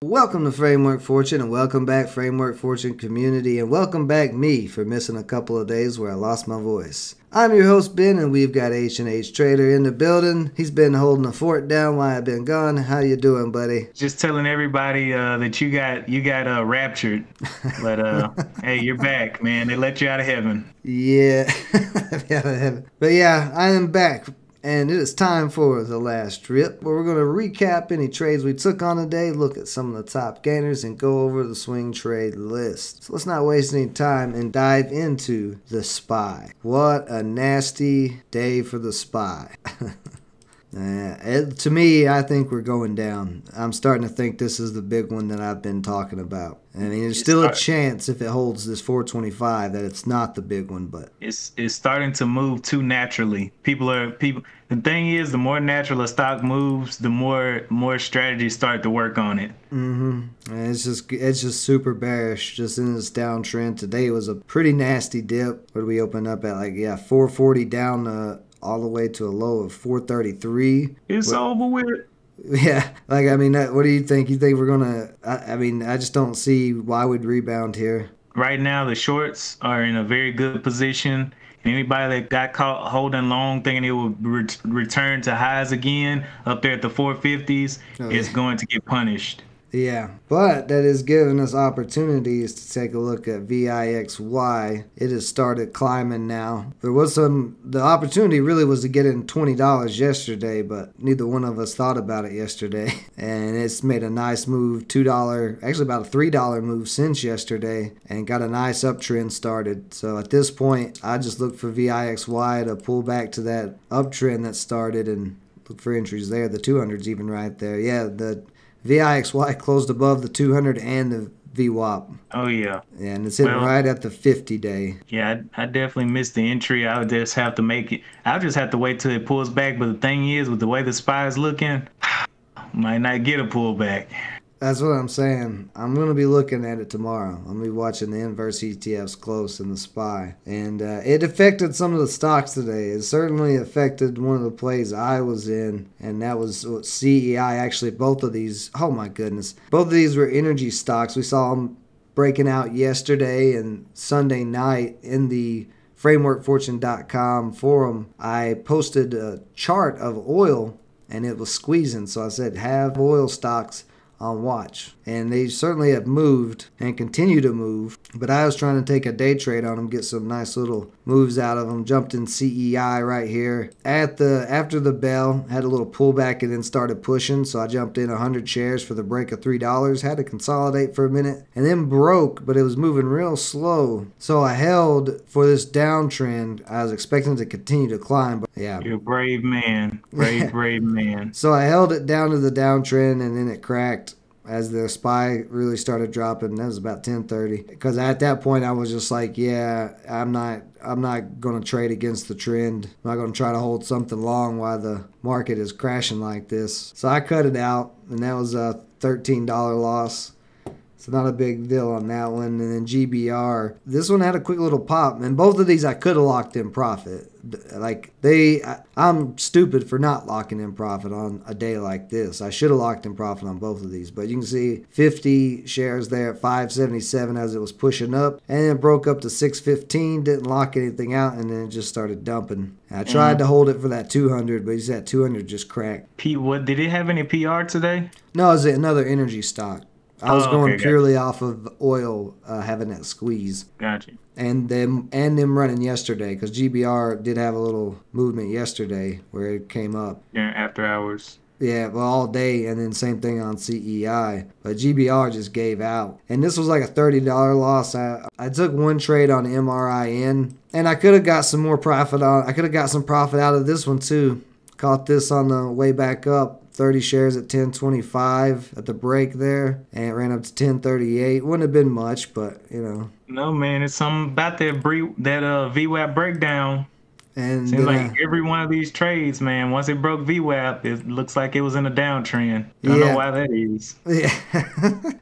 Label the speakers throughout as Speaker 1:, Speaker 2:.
Speaker 1: Welcome to Framework Fortune, and welcome back Framework Fortune community, and welcome back me for missing a couple of days where I lost my voice. I'm your host Ben, and we've got H&H Trader in the building. He's been holding the fort down while I've been gone. How you doing, buddy?
Speaker 2: Just telling everybody that you got raptured, but hey, you're back, man. They let you out of heaven.
Speaker 1: Yeah, out of heaven. But yeah, I am back. And it is time for the last trip, where we're going to recap any trades we took on today, look at some of the top gainers, and go over the swing trade list. So let's not waste any time and dive into the SPY. What a nasty day for the SPY. To me, I think we're going down. I'm starting to think this is the big one that I've been talking about. I mean, there's still a chance if it holds this 425 that it's not the big one, but
Speaker 2: it's starting to move too naturally. The thing is, the more natural a stock moves, the more strategies start to work on it.
Speaker 1: And it's just super bearish, just in this downtrend. Today was a pretty nasty dip. What did we open up at? 440 down all the way to a low of 433.
Speaker 2: It's over with.
Speaker 1: Yeah, I mean, what do you think? You think we're gonna? I just don't see why we'd rebound here.
Speaker 2: Right now, the shorts are in a very good position. Anybody that got caught holding long, thinking it will return to highs again up there at the 450s, is going to get punished.
Speaker 1: Yeah, but that is giving us opportunities to take a look at VIXY. It has started climbing now. The opportunity really was to get in $20 yesterday, but neither one of us thought about it yesterday. And it's made a nice move, $2, actually about a $3 move since yesterday, and got a nice uptrend started. So at this point, I just look for VIXY to pull back to that uptrend that started and look for entries there. The 200's even right there. Yeah, the VIXY closed above the 200 and the VWAP.
Speaker 2: Oh, yeah.
Speaker 1: And it's hitting right at the 50-day.
Speaker 2: Yeah, I definitely missed the entry. I'll just have to make it. I'll just have to wait till it pulls back. But the thing is, with the way the SPY is looking, might not get a pullback.
Speaker 1: That's what I'm saying. I'm going to be looking at it tomorrow. I'm going to be watching the inverse ETFs close in the SPY. And it affected some of the stocks today. It certainly affected one of the plays I was in, and that was CEI. Actually, both of these, oh my goodness. Both of these were energy stocks. We saw them breaking out yesterday and Sunday night in the frameworkfortune.com forum. I posted a chart of oil, and it was squeezing. So I said, have oil stocks on watch, and they certainly have moved and continue to move, but I was trying to take a day trade on them, get some nice little moves out of them. Jumped in CEI right here after the bell, had a little pullback and then started pushing, so I jumped in 100 shares for the break of $3. Had to consolidate for a minute and then broke, but it was moving real slow, so I held for this downtrend. I was expecting to continue to climb, but yeah,
Speaker 2: you're a brave man. Brave man.
Speaker 1: So I held it down to the downtrend, and then it cracked as the SPY really started dropping. That was about 10:30, because at that point I was just like, yeah, I'm not going to trade against the trend. I'm not going to try to hold something long while the market is crashing like this. So I cut it out, and that was a $13 loss. So not a big deal on that one. And then GBR, this one had a quick little pop, and both of these I could have locked in profit. I'm stupid for not locking in profit on a day like this. I should have locked in profit on both of these, but you can see 50 shares there at 577 as it was pushing up, and then it broke up to 615. Didn't lock anything out, and then it just started dumping. I tried to hold it for that 200, but that 200 just cracked.
Speaker 2: What did it have any PR today?
Speaker 1: No, it was another energy stock. I was going purely off of oil having that squeeze.
Speaker 2: Gotcha.
Speaker 1: And them running yesterday, because GBR did have a little movement yesterday where it came up.
Speaker 2: Yeah, after hours.
Speaker 1: Yeah, well, all day, and then same thing on CEI. But GBR just gave out. And this was like a $30 loss. I took one trade on MRIN, and I could have got some more profit on. I could have got some profit out of this one too. Caught this on the way back up. 30 shares at 10.25 at the break there, and it ran up to 10.38. Wouldn't have been much, but you know.
Speaker 2: No, man, it's something about that VWAP breakdown. And seems like every one of these trades, man, once it broke VWAP, it looks like it was in a downtrend. Don't know why that is.
Speaker 1: Yeah,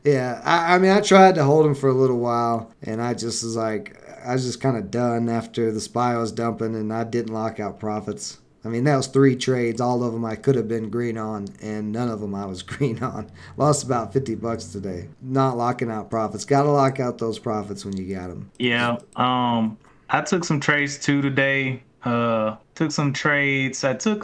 Speaker 1: yeah. I mean, I tried to hold him for a little while, and I just was like, I was just kind of done after the SPY was dumping and I didn't lock out profits. I mean, that was 3 trades. All of them I could have been green on, and none of them I was green on. Lost about $50 today. Not locking out profits. Got to lock out those profits when you got them.
Speaker 2: Yeah. I took some trades too today. Took some trades. I took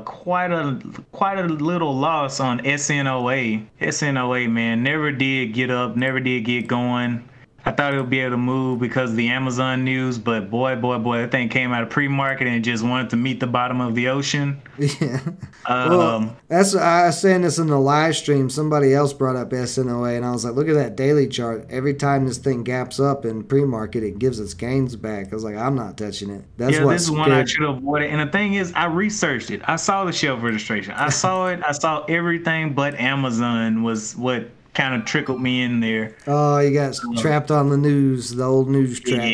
Speaker 2: quite a little loss on SNOA. SNOA, man, never did get up, never did get going. I thought it would be able to move because of the Amazon news, but boy, that thing came out of pre-market and just wanted to meet the bottom of the ocean.
Speaker 1: Yeah. Well, that's I was saying this in the live stream. Somebody else brought up SNOA, and I was like, look at that daily chart. Every time this thing gaps up in pre-market, it gives its gains back. I was like, I'm not touching it. That's
Speaker 2: this is one I should have avoided. And the thing is, I researched it. I saw the shelf registration. I saw it. I saw everything but Amazon was what kind of trickled me in there.
Speaker 1: Oh, you got trapped on the news, the old news trap.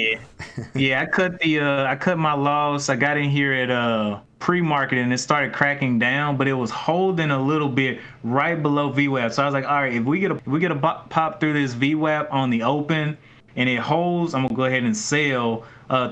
Speaker 2: Yeah. I cut my loss. I got in here at pre-market and it started cracking down, but it was holding a little bit right below VWAP. So I was like, all right, if we get a pop through this VWAP on the open and it holds, I'm gonna go ahead and sell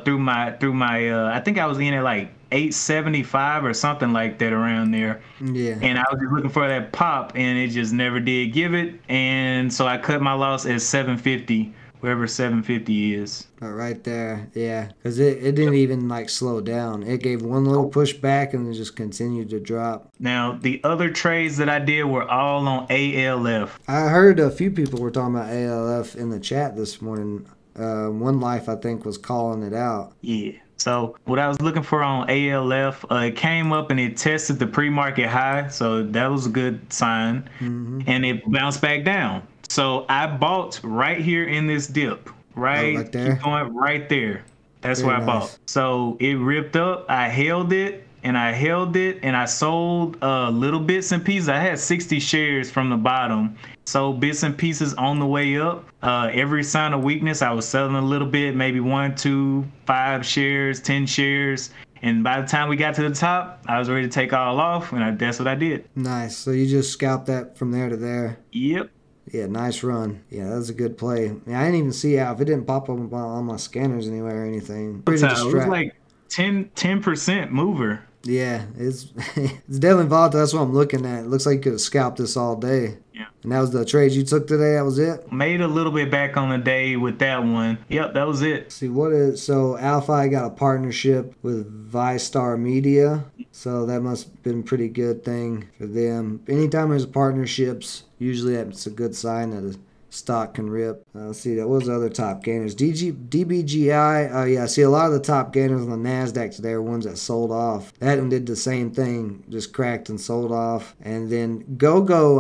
Speaker 2: through my I think I was in at like 875 or something like that around there.
Speaker 1: Yeah.
Speaker 2: And I was just looking for that pop and it just never did give it. And so I cut my loss at 750, wherever 750 is.
Speaker 1: Oh, right there. Yeah. Because it didn't even like slow down. It gave one little push back and it just continued to drop.
Speaker 2: Now, the other trades that I did were all on ALF.
Speaker 1: I heard a few people were talking about ALF in the chat this morning. One Life, I think, was calling it out.
Speaker 2: Yeah. So what I was looking for on ALF, it came up and it tested the pre-market high. So that was a good sign.
Speaker 1: Mm-hmm.
Speaker 2: And it bounced back down. So I bought right here in this dip. Right there? Keep going right there. That's where I bought. So it ripped up. I held it and I held it and I sold little bits and pieces. I had 60 shares from the bottom. Sold bits and pieces on the way up. Every sign of weakness, I was selling a little bit, maybe 1, 2, 5 shares, 10 shares. And by the time we got to the top, I was ready to take all off, and that's what I did.
Speaker 1: Nice. So you just scalped that from there to there?
Speaker 2: Yep.
Speaker 1: Yeah, nice run. Yeah, that was a good play. Yeah, I didn't even see how, if it didn't pop up on my scanners anywhere or anything.
Speaker 2: It was like 10% mover.
Speaker 1: Yeah, it's definitely volatile. That's what I'm looking at. It looks like you could have scalped this all day.
Speaker 2: Yeah.
Speaker 1: And that was the trades you took today? That was it?
Speaker 2: Made a little bit back on the day with that one. Yep, that was it.
Speaker 1: See, so Alpha got a partnership with ViStar Media. So that must have been a pretty good thing for them. Anytime there's partnerships, usually that's a good sign that a stock can rip. Let's see, that was other top gainers. DBGI, oh yeah, see a lot of the top gainers on the NASDAQ today are ones that sold off. That one did the same thing, just cracked and sold off. And then GOGO,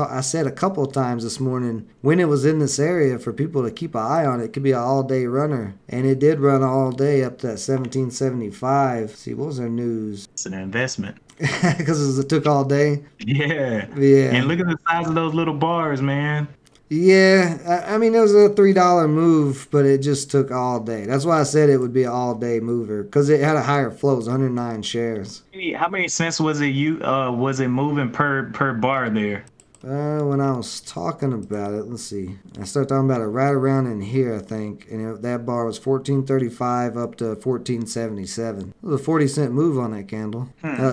Speaker 1: I said a couple of times this morning, when it was in this area for people to keep an eye on it, it could be an all-day runner. And it did run all day up to that 1775. See, what was their news?
Speaker 2: It's an investment.
Speaker 1: Because it took all day?
Speaker 2: Yeah.
Speaker 1: Yeah.
Speaker 2: And look at the size of those little bars, man.
Speaker 1: Yeah, I mean, it was a $3 move, but it just took all day. That's why I said it would be an all-day mover, because it had a higher flow. It was 109 shares.
Speaker 2: How many cents was it moving per bar there?
Speaker 1: When I was talking about it, let's see. I started talking about it right around in here, I think. And that bar was $14.35 up to $14.77. It was a 40-cent move on that candle.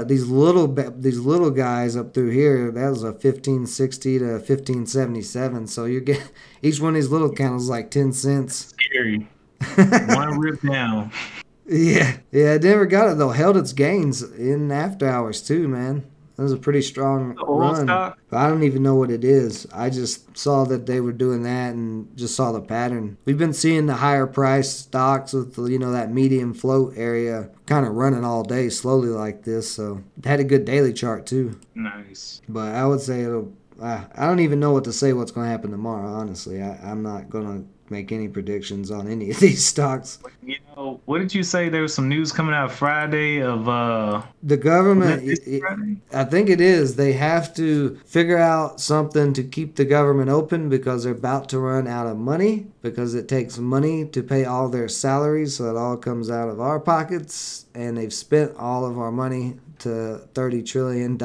Speaker 1: These little guys up through here, that was a $15.60 to $15.77. So you get each one of these little candles is like 10 cents.
Speaker 2: Scary. One rip down.
Speaker 1: Yeah, it never got it though. Held its gains in after hours too, man. That was a pretty strong run. But I don't even know what it is. I just saw that they were doing that and just saw the pattern. We've been seeing the higher price stocks with, that medium float area kind of running all day slowly like this. So it had a good daily chart too.
Speaker 2: Nice.
Speaker 1: But I would say I don't even know what to say what's going to happen tomorrow, honestly. I'm not going to make any predictions on any of these stocks.
Speaker 2: What did you say? There was some news coming out Friday of
Speaker 1: the government. I think it is. They have to figure out something to keep the government open because they're about to run out of money. because it takes money to pay all their salaries, so it all comes out of our pockets, and they've spent all of our money to $30 trillion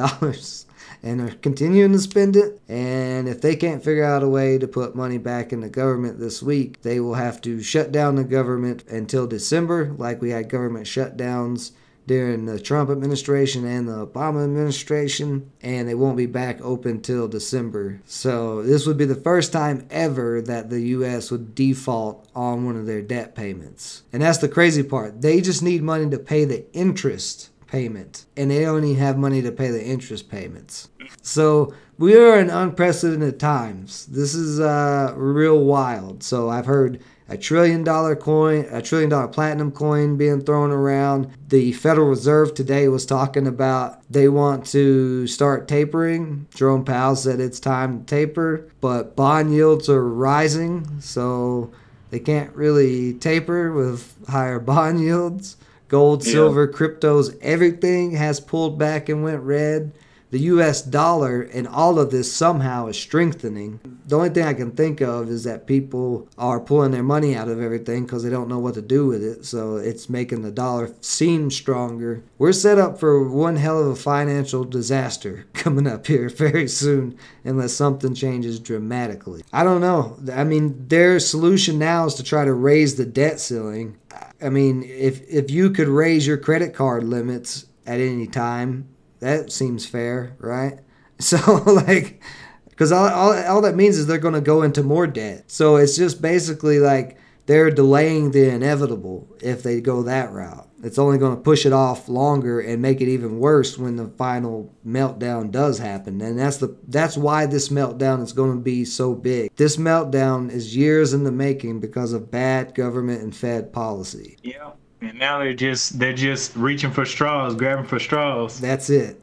Speaker 1: and are continuing to spend it. And if they can't figure out a way to put money back in the government this week, they will have to shut down the government until December, like we had government shutdowns during the Trump administration and the Obama administration, and they won't be back open till December. So this would be the first time ever that the U.S. would default on one of their debt payments. And that's the crazy part. They just need money to pay the interest payment, and they don't even have money to pay the interest payments. So we are in unprecedented times. This is real wild. So I've heard $1 trillion coin, $1 trillion platinum coin being thrown around. The Federal Reserve today was talking about they want to start tapering. Jerome Powell said it's time to taper, but bond yields are rising, so they can't really taper with higher bond yields. Gold, silver, cryptos, everything has pulled back and went red. The U.S. dollar and all of this somehow is strengthening. The only thing I can think of is that people are pulling their money out of everything because they don't know what to do with it. So it's making the dollar seem stronger. We're set up for one hell of a financial disaster coming up here very soon unless something changes dramatically. I don't know. I mean, their solution now is to try to raise the debt ceiling. I mean, if you could raise your credit card limits at any time, that seems fair, right? So, like, because all that means is they're going to go into more debt. So it's just basically like they're delaying the inevitable if they go that route. It's only going to push it off longer and make it even worse when the final meltdown does happen. And that's why this meltdown is going to be so big. This meltdown is years in the making because of bad government and Fed policy.
Speaker 2: Yeah. And now they're just reaching for straws, grabbing for straws.
Speaker 1: That's it.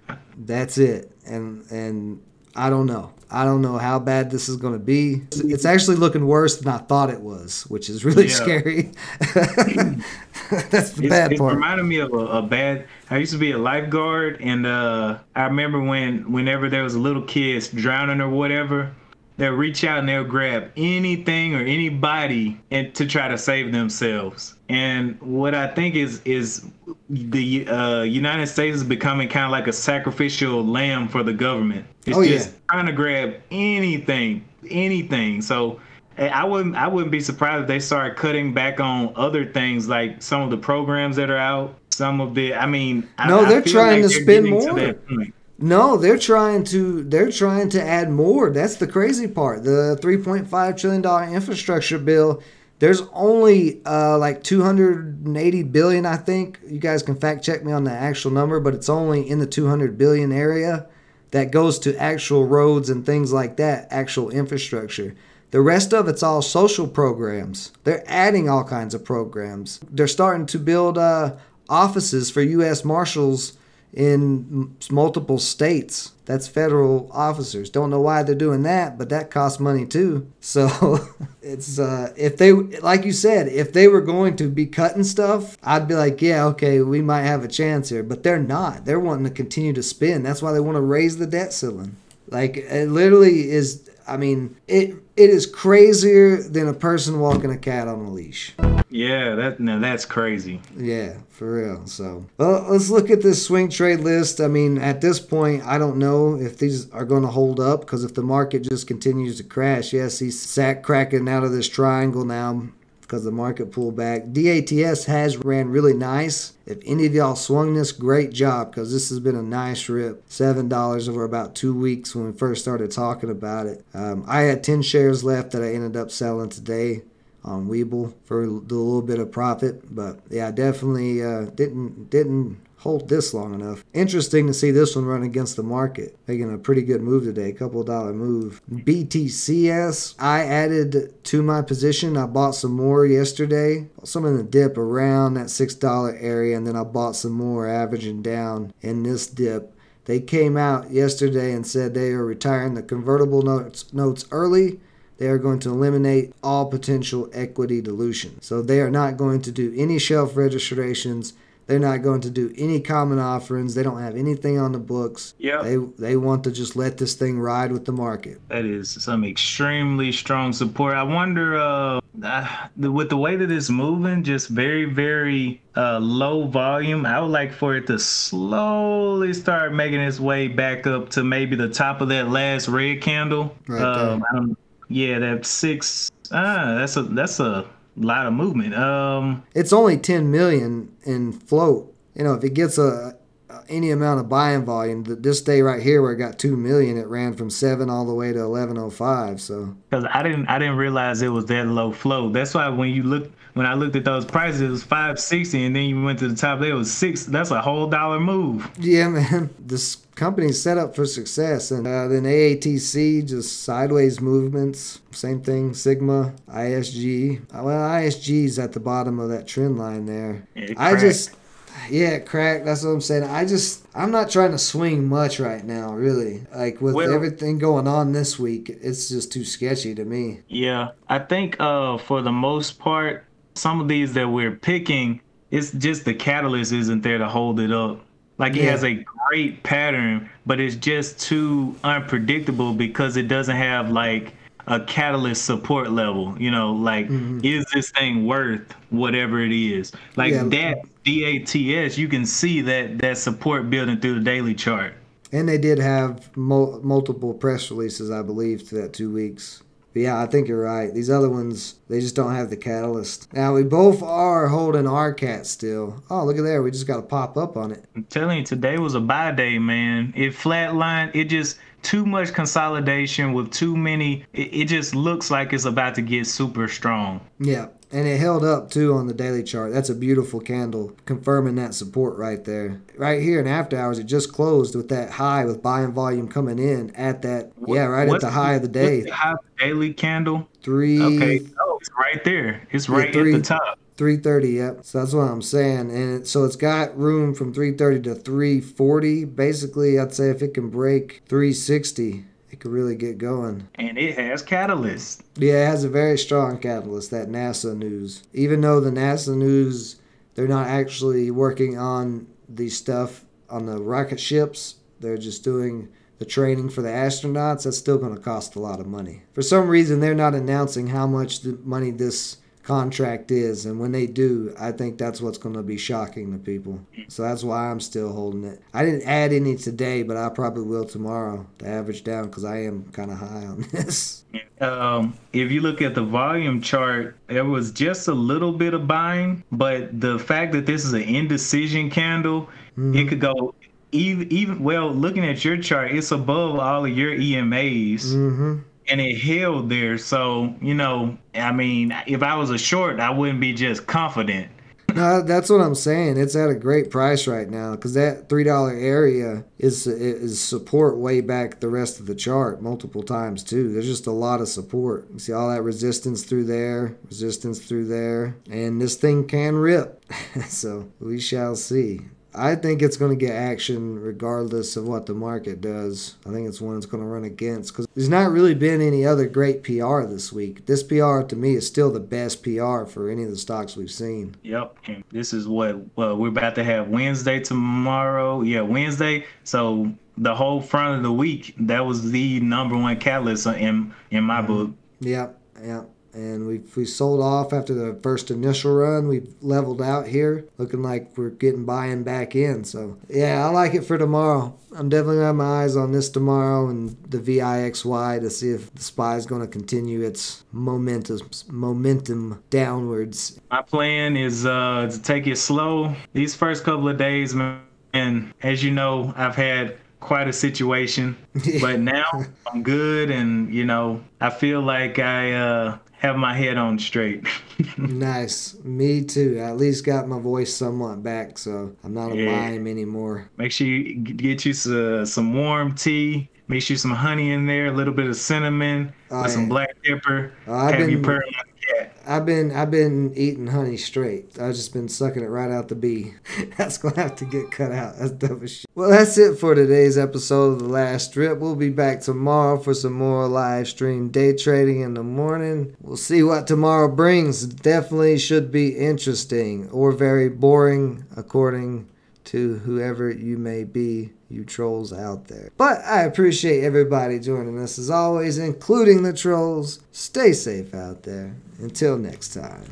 Speaker 1: And I don't know. I don't know how bad this is going to be. It's actually looking worse than I thought it was, which is really scary. That's the bad part.
Speaker 2: It reminded me of a bad. I used to be a lifeguard, and I remember whenever there was little kids drowning or whatever, they'll reach out and they'll grab anything or anybody and to try to save themselves. And what I think is the United States is becoming kind of like a sacrificial lamb for the government. It's trying to grab anything. So I wouldn't be surprised if they start cutting back on other things, like some of the programs that are out. Some of the,
Speaker 1: they're trying to spend more. No, they're trying to add more. That's the crazy part. The $3.5 trillion infrastructure bill, there's only like $280 billion, I think. You guys can fact check me on the actual number, but it's only in the $200 billion area that goes to actual roads and things like that, actual infrastructure. The rest of it's all social programs. They're adding all kinds of programs. They're starting to build offices for U.S. Marshals in multiple states. That's federal officers. Don't know why they're doing that, but that costs money too. So it's if they, like you said, if they were going to be cutting stuff, I'd be like, yeah, okay, we might have a chance here. But they're not. They're wanting to continue to spend. That's why they want to raise the debt ceiling. Like, it literally is. I mean, it is crazier than a person walking a cat on a leash.
Speaker 2: Yeah, that's crazy.
Speaker 1: Yeah, for real. So, well, let's look at this swing trade list. I mean, at this point, I don't know if these are going to hold up, because if the market just continues to crash, yes, he's sack cracking out of this triangle now because the market pulled back. DATS has ran really nice. If any of y'all swung this, great job, because this has been a nice rip. $7 over about 2 weeks when we first started talking about it. I had 10 shares left that I ended up selling today on Webull for a little bit of profit, but yeah, definitely didn't hold this long enough. Interesting to see this one run against the market, making a pretty good move today, couple dollar move. BTCS, I added to my position. I bought some more yesterday, some in the dip around that $6 area, and then I bought some more averaging down in this dip. They came out yesterday and said they are retiring the convertible notes early. They are going to eliminate all potential equity dilution. So they are not going to do any shelf registrations. They're not going to do any common offerings. They don't have anything on the books.
Speaker 2: Yep.
Speaker 1: They want to just let this thing ride with the market.
Speaker 2: That is some extremely strong support. I wonder, with the way that it's moving, just very, very low volume, I would like for it to slowly start making its way back up to maybe the top of that last red candle.
Speaker 1: Right there.
Speaker 2: Yeah, that 6. That's a lot of movement.
Speaker 1: It's only 10 million in float. You know, if it gets any amount of buying volume, this day right here where it got 2 million, it ran from 7 all the way to 1105. So
Speaker 2: because I didn't realize it was that low float. That's why when I looked at those prices, it was 560, and then you went to the top there, it was 6. That's a whole dollar move.
Speaker 1: Yeah, man, this company's set up for success. And then AATC, just sideways movements. Same thing, Sigma, ISG. Well, ISG's at the bottom of that trend line there. It cracked. That's what I'm saying. I'm not trying to swing much right now, really. Like with everything going on this week, it's just too sketchy to me.
Speaker 2: Yeah, I think for the most part, some of these that we're picking, it's just the catalyst isn't there to hold it up. Like it has a great pattern, but it's just too unpredictable because it doesn't have like a catalyst support level. You know, like is this thing worth whatever it is? Like that DATS, you can see that support building through the daily chart.
Speaker 1: And they did have multiple press releases, I believe, to that 2 weeks. But yeah, I think you're right. These other ones, they just don't have the catalyst. Now, we both are holding RCAT still. Oh, look at there. We just got to pop up on it.
Speaker 2: I'm telling you, today was a buy day, man. It flatlined. It just too much consolidation with too many. It just looks like it's about to get super strong.
Speaker 1: Yeah. And it held up, too, on the daily chart. That's a beautiful candle, confirming that support right there. Right here in after hours, it just closed with that high with buying volume coming in at that, at the high of the day.
Speaker 2: What's the high daily candle?
Speaker 1: 3.
Speaker 2: Okay, it's right there. It's right at the top.
Speaker 1: 330, yep. So that's what I'm saying. And so it's got room from 330 to 340. Basically, I'd say if it can break 360, it could really get going.
Speaker 2: And it has catalyst.
Speaker 1: Yeah, it has a very strong catalyst, that NASA news. Even though the NASA news, they're not actually working on the stuff on the rocket ships. They're just doing the training for the astronauts. That's still going to cost a lot of money. For some reason, they're not announcing how much money this contract is, and when they do, I think that's what's going to be shocking to people. So that's why I'm still holding it. I didn't add any today, but I probably will tomorrow to average down because I am kind of high on this.
Speaker 2: If you look at the volume chart, there was just a little bit of buying, but the fact that this is an indecision candle, it could go even looking at your chart, it's above all of your EMAs. And it held there. So, you know, I mean, if I was a short, I wouldn't be just confident.
Speaker 1: No, that's what I'm saying. It's at a great price right now because that $3 area is support way back the rest of the chart multiple times too. There's just a lot of support. You see all that resistance through there, and this thing can rip. So we shall see. I think it's going to get action regardless of what the market does. I think it's one it's going to run against because there's not really been any other great PR this week. This PR to me is still the best PR for any of the stocks we've seen.
Speaker 2: Yep. And this is what we're about to have Wednesday tomorrow. Yeah, Wednesday. So the whole front of the week, that was the number one catalyst in my book.
Speaker 1: Yep. And we sold off after the first initial run. We've leveled out here, looking like we're getting buying back in. So, yeah, I like it for tomorrow. I'm definitely going to have my eyes on this tomorrow and the VIXY to see if the SPY is going to continue its momentum downwards.
Speaker 2: My plan is to take it slow these first couple of days, man. And as you know, I've had quite a situation, but now I'm good, and you know, I feel like I have my head on straight.
Speaker 1: Nice. Me too. I at least got my voice somewhat back, so I'm not a mime anymore.
Speaker 2: Make sure you get you some warm tea. Make sure some honey in there, a little bit of cinnamon, with some black pepper. Have you purring like a cat.
Speaker 1: I've been eating honey straight. I've just been sucking it right out the bee. That's gonna have to get cut out. That's dumb as shit. Well, that's it for today's episode of The Last Strip. We'll be back tomorrow for some more live stream day trading in the morning. We'll see what tomorrow brings. Definitely should be interesting or very boring, according to whoever you may be, you trolls out there. But I appreciate everybody joining us as always, including the trolls. Stay safe out there. Until next time.